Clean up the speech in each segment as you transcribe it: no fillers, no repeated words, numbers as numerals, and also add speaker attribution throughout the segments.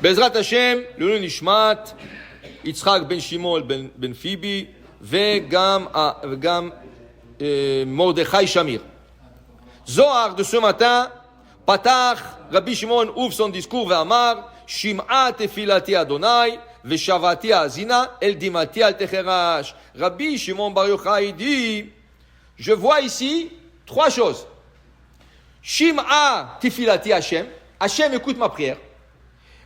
Speaker 1: בעזרת השם, לעילוי נשמת יצחק בן שמעון בן פיבי וגם מרדכי שמיר. זוהר de ce matin פתח רבי שמעון ouvre son discours ואמר שמעה תפילתי אדוני ושבעתי האזינה אל דמעתי אל תחרש. Rabbi Shimon Bar Yochai dit, je vois ici 3 choses. Shim'a tefilati Hashem, Hashem écoute ma prière.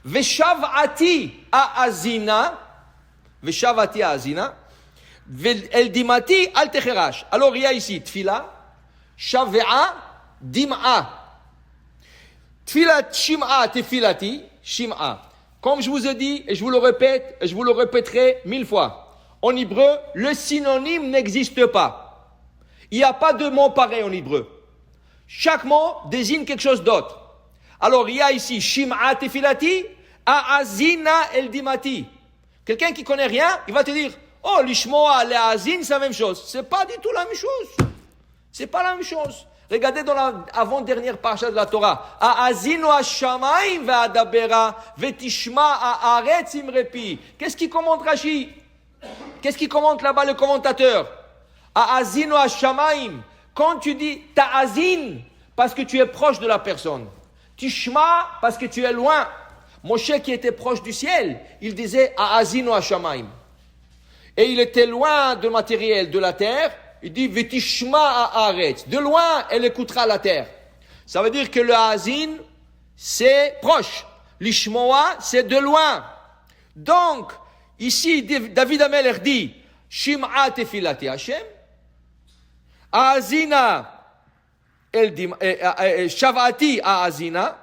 Speaker 1: Veshavati azina, el dimati al techerash. Alors il y a ici tfila, shav'a, dim'a. Tfilat shim'a tefilati, shim'a. Comme je vous ai dit, et je vous le répète, et je vous le répéterai 1000 fois. En hébreu, le synonyme n'existe pas. Il n'y a pas de mot pareil en hébreu. Chaque mot désigne quelque chose d'autre. Alors, il y a ici Shim'a tefilati, Aazina el dimati. Quelqu'un qui connaît rien, il va te dire, oh, l'ishmoa, l'azin, c'est la même chose. C'est pas du tout la même chose. C'est pas la même chose. Regardez dans la avant-dernière parasha de la Torah. Aazinu hashamayim ve'adabera ve'tishma haaretz imrepi. Qu'est-ce qui commente Rashi? Qu'est-ce qui commente là-bas le commentateur? Aazinu hashamayim. Quand tu dis ta'azin, parce que tu es proche de la personne. Tishma, parce que tu es loin. Moshe qui était proche du ciel, il disait Aazinu hashamayim. Et il était loin du matériel de la terre. Il dit Vetishma haaretz. De loin, elle écoutera la terre. Ça veut dire que le Azin, c'est proche. L'Ishmoa, c'est de loin. Donc, ici, David Amelech dit Shim'a tefilati Hashem. Azina Shavati Azina.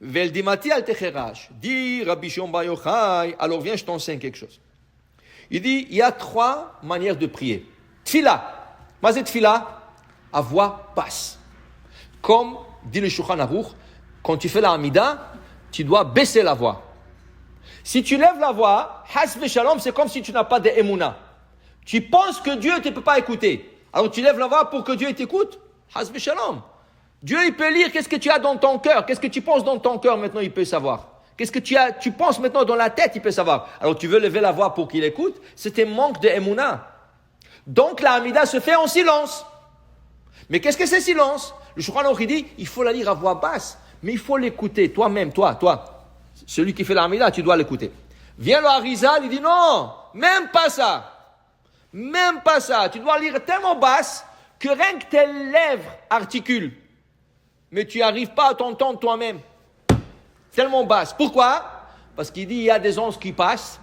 Speaker 1: Vel dimati al techerash. Dit Rabbi Shimon Bar Yochai. Alors viens, je t'enseigne quelque chose. Il dit il y a 3 manières de prier. Tfila. Mazet tfila, à voix basse. Comme dit le Shulchan Aruch, quand tu fais la Hamida, tu dois baisser la voix. Si tu lèves la voix, has v'shalom, c'est comme si tu n'as pas d'emuna. Tu penses que Dieu ne te peut pas écouter. Alors tu lèves la voix pour que Dieu t'écoute. Has v'shalom. Dieu, il peut lire qu'est-ce que tu as dans ton cœur. Qu'est-ce que tu penses dans ton cœur maintenant, il peut savoir. Qu'est-ce que tu penses maintenant dans la tête, il peut savoir. Alors tu veux lever la voix pour qu'il écoute, c'est un manque d'emuna. Donc la Hamida se fait en silence. Mais qu'est-ce que c'est silence? Le Shulchan Aruch dit, il faut la lire à voix basse, mais il faut l'écouter, toi-même, toi. Celui qui fait la Hamida, tu dois l'écouter. Vient le Harizal, il dit non, même pas ça. Même pas ça. Tu dois lire tellement basse que rien que tes lèvres articulent. Mais tu n'arrives pas à t'entendre toi-même. Tellement basse. Pourquoi? Parce qu'il dit, il y a des anges qui passent.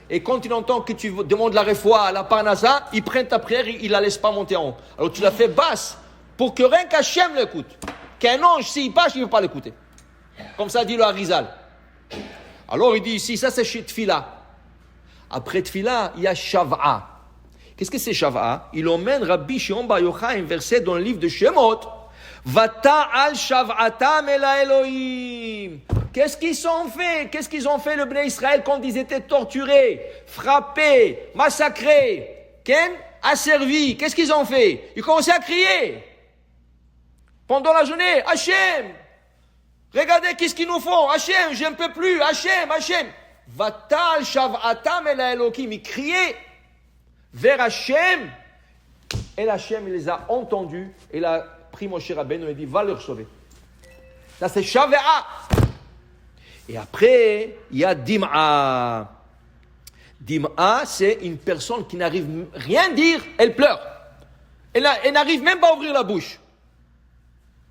Speaker 1: Et quand il entend que tu demandes la refoua à la parnasa, ils prennent ta prière, ils ne la laissent pas monter en haut. Alors tu la fais basse pour que rien qu'Hachem l'écoute. Qu'un ange, s'il passe, il ne veut pas l'écouter. Comme ça dit le Harizal. Alors il dit ici, ça c'est chez Tfila. Après Tfila, il y a Shav'a. Qu'est-ce que c'est Shav'a? Il emmène Rabbi Shimon Bar Yochai un verset dans le livre de Shemot. Vata'al Shav'atam el Elohim. Qu'est-ce qu'ils ont fait? Qu'est-ce qu'ils ont fait le Bnei Israël quand ils étaient torturés, frappés, massacrés, asservis? Qu'est-ce qu'ils ont fait? Ils commençaient à crier. Pendant la journée, Hachem, regardez qu'est-ce qu'ils nous font. Hachem, je ne peux plus. Hachem. Vatal Shav'atam el Elohim. Ils criaient vers Hachem. Et Hachem, il les a entendus. Et il a pris Moshe Rabbeinu et dit, va leur sauver. Ça c'est Shav'a. Et après, il y a Dim'a. Dim'a, c'est une personne qui n'arrive rien à dire, elle pleure. Elle n'arrive même pas à ouvrir la bouche.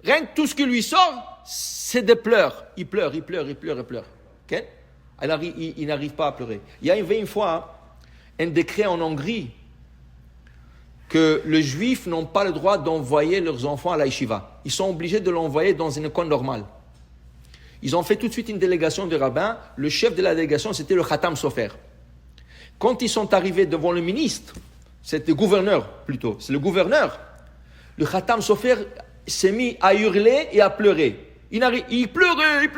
Speaker 1: Rien que tout ce qui lui sort, c'est des pleurs. Il pleure. Okay? Il n'arrive pas à pleurer. Il y avait une fois un décret en Hongrie que les Juifs n'ont pas le droit d'envoyer leurs enfants à la yeshiva. Ils sont obligés de l'envoyer dans une école normale. Ils ont fait tout de suite une délégation de rabbins. Le chef de la délégation, c'était le Khatam Sofer. Quand ils sont arrivés devant le ministre, c'était le gouverneur plutôt, c'est le gouverneur, le Khatam Sofer s'est mis à hurler et à pleurer. Il pleurait.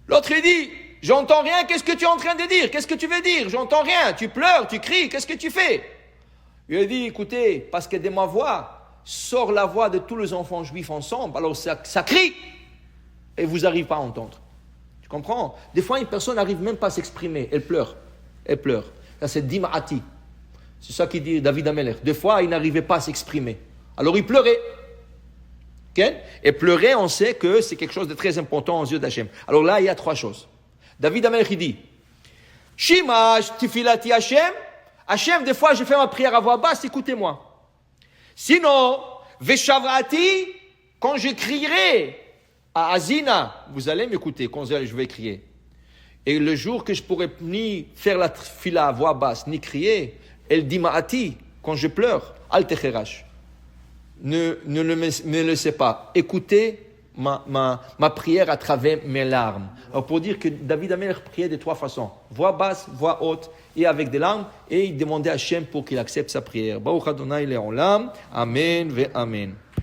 Speaker 1: L'autre, il dit, j'entends rien, qu'est-ce que tu es en train de dire? Qu'est-ce que tu veux dire? J'entends rien, tu pleures, tu cries, qu'est-ce que tu fais? Il a dit, écoutez, parce que de ma voix, sort la voix de tous les enfants juifs ensemble, alors ça crie. et vous n'arrivez pas à entendre. Tu comprends? Des fois, une personne n'arrive même pas à s'exprimer, elle pleure. Elle pleure. Ça, c'est dima'ati. C'est ça qu'il dit David Ameler. Des fois, il n'arrivait pas à s'exprimer. Alors, il pleurait. Okay? Et pleurer, on sait que c'est quelque chose de très important aux yeux d'Hachem. Alors là, il y a 3 choses. David Ameler, il dit Shimash tifilati Hachem. Hachem, des fois, je fais ma prière à voix basse, écoutez-moi. Sinon, veshavrati, quand je crierai à Azina, vous allez m'écouter quand je vais crier. Et le jour que je pourrai ni faire la fila à voix basse, ni crier, elle dit ma'ati, quand je pleure, al techerash. Ne me laissez pas. Écoutez ma prière à travers mes larmes. Alors pour dire que David Ameler priait de 3 façons. Voix basse, voix haute et avec des larmes. Et il demandait à Hachem pour qu'il accepte sa prière. Baruch Adonai le'olam. Amen ve amen.